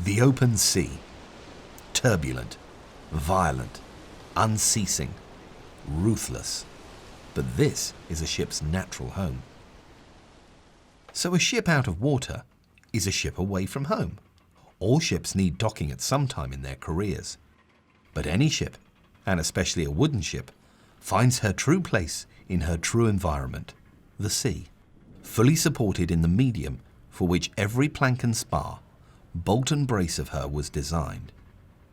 The open sea. Turbulent, violent, unceasing, ruthless. But this is a ship's natural home. So a ship out of water is a ship away from home. All ships need docking at some time in their careers. But any ship, and especially a wooden ship, finds her true place in her true environment, the sea, fully supported in the medium for which every plank and spar, bolt and brace of her was designed.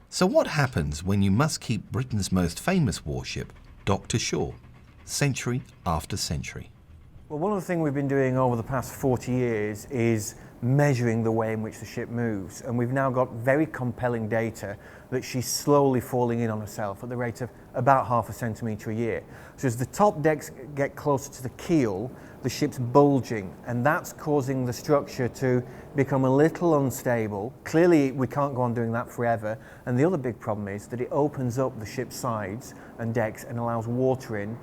So what happens when you must keep Britain's most famous warship docked to shore, century after century? Well, one of the things we've been doing over the past 40 years is measuring the way in which the ship moves, and we've now got very compelling data that she's slowly falling in on herself at the rate of about half a centimetre a year. So as the top decks get closer to the keel, the ship's bulging, and that's causing the structure to become a little unstable. Clearly we can't go on doing that forever, and the other big problem is that it opens up the ship's sides and decks and allows water in.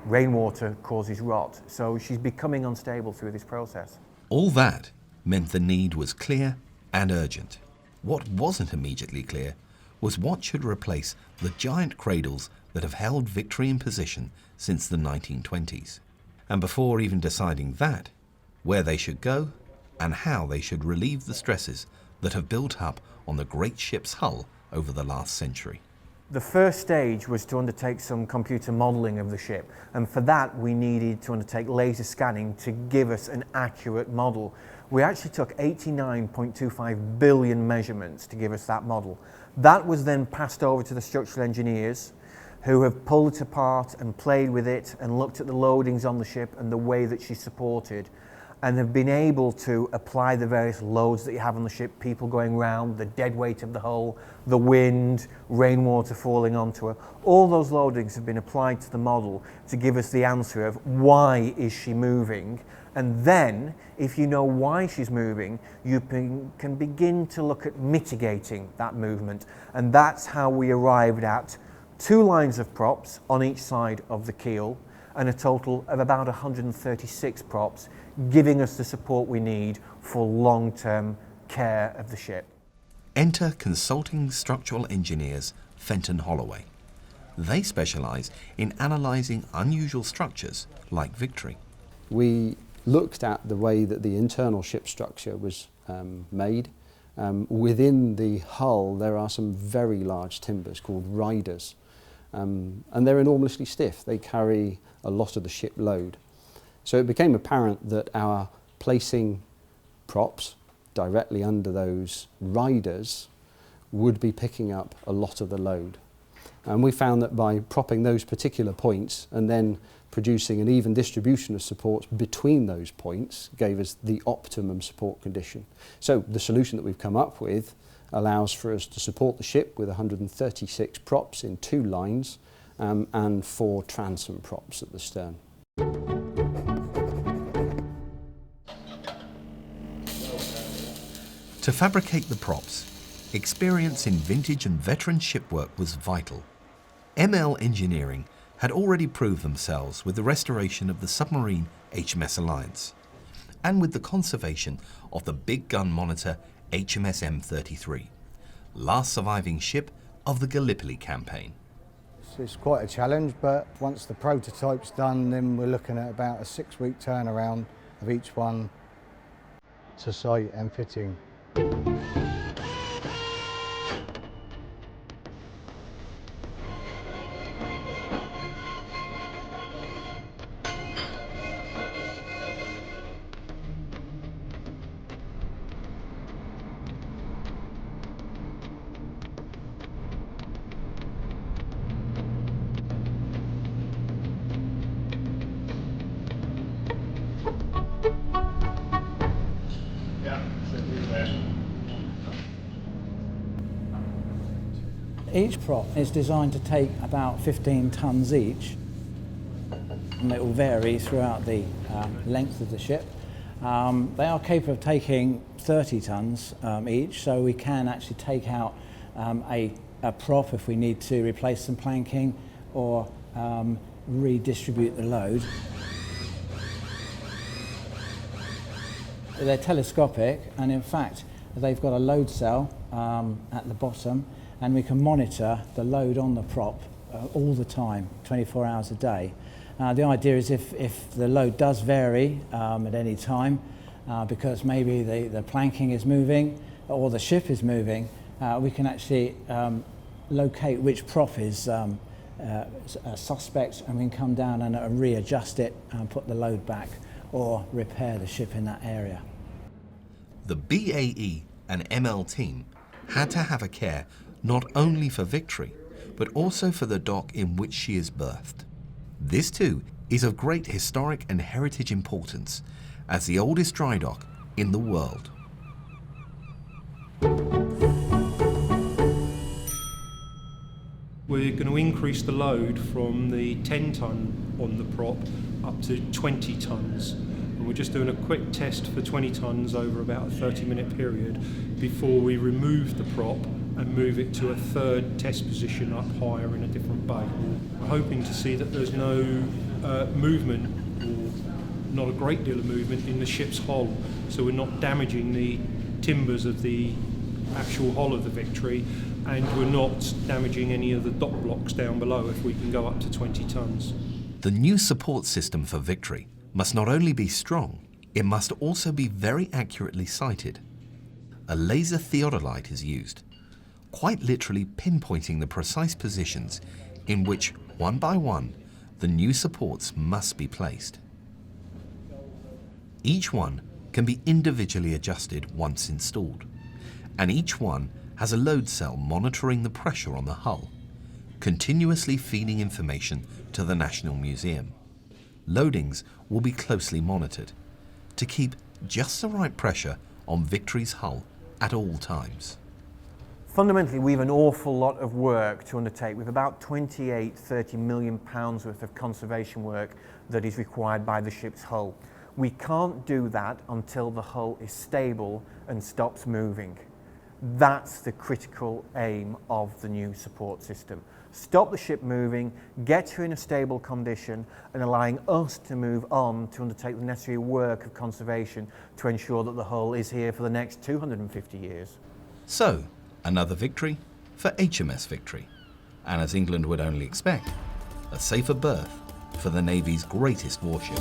Rainwater causes rot, so she's becoming unstable through this process. All that meant the need was clear and urgent. What wasn't immediately clear was what should replace the giant cradles that have held Victory in position since the 1920s. And before even deciding that, where they should go and how they should relieve the stresses that have built up on the great ship's hull over the last century. The first stage was to undertake some computer modelling of the ship, and for that we needed to undertake laser scanning to give us an accurate model. We actually took 89.25 billion measurements to give us that model. That was then passed over to the structural engineers, who have pulled it apart and played with it and looked at the loadings on the ship and the way that she's supported, and have been able to apply the various loads that you have on the ship, people going round, the dead weight of the hull, the wind, rainwater falling onto her. All those loadings have been applied to the model to give us the answer of why is she moving. And then, if you know why she's moving, you can begin to look at mitigating that movement. And that's how we arrived at 2 lines of props on each side of the keel, and a total of about 136 props, giving us the support we need for long-term care of the ship. Enter consulting structural engineers Fenton Holloway. They specialise in analysing unusual structures like Victory. We looked at the way that the internal ship structure was made. Within the hull there are some very large timbers called riders, and they're enormously stiff. They carry a lot of the ship load. So it became apparent that our placing props directly under those riders would be picking up a lot of the load. And we found that by propping those particular points and then producing an even distribution of supports between those points gave us the optimum support condition. So the solution that we've come up with allows for us to support the ship with 136 props in 2 lines and 4 transom props at the stern. To fabricate the props, experience in vintage and veteran shipwork was vital. ML Engineering had already proved themselves with the restoration of the submarine HMS Alliance and with the conservation of the big gun monitor HMS M33, last surviving ship of the Gallipoli campaign. It's quite a challenge, but once the prototype's done, then we're looking at about a 6-week turnaround of each one to site and fitting. Each prop is designed to take about 15 tonnes each, and it will vary throughout the length of the ship. They are capable of taking 30 tonnes each, so we can actually take out a prop if we need to replace some planking or redistribute the load. They're telescopic, and in fact they've got a load cell at the bottom, and we can monitor the load on the prop all the time, 24 hours a day. The idea is if the load does vary at any time, because maybe the planking is moving or the ship is moving, we can actually locate which prop is suspect, and we can come down and readjust it and put the load back or repair the ship in that area. The BAE and ML team had to have a care not only for Victory, but also for the dock in which she is berthed. This too is of great historic and heritage importance as the oldest dry dock in the world. We're going to increase the load from the 10 tonne on the prop up to 20 tonnes. And we're just doing a quick test for 20 tonnes over about a 30-minute period before we remove the prop and move it to a third test position up higher in a different bay. We're hoping to see that there's no movement, or not a great deal of movement, in the ship's hull, so we're not damaging the timbers of the actual hull of the Victory, and we're not damaging any of the dock blocks down below if we can go up to 20 tonnes. The new support system for Victory must not only be strong, it must also be very accurately sighted. A laser theodolite is used, quite literally pinpointing the precise positions in which, one by one, the new supports must be placed. Each one can be individually adjusted once installed, and each one has a load cell monitoring the pressure on the hull, continuously feeding information to the National Museum. Loadings will be closely monitored to keep just the right pressure on Victory's hull at all times. Fundamentally, we have an awful lot of work to undertake. With about 30 million pounds worth of conservation work that is required by the ship's hull. We can't do that until the hull is stable and stops moving. That's the critical aim of the new support system. Stop the ship moving, get her in a stable condition, and allowing us to move on to undertake the necessary work of conservation to ensure that the hull is here for the next 250 years. So, another victory for HMS Victory, and as England would only expect, a safer berth for the Navy's greatest warship.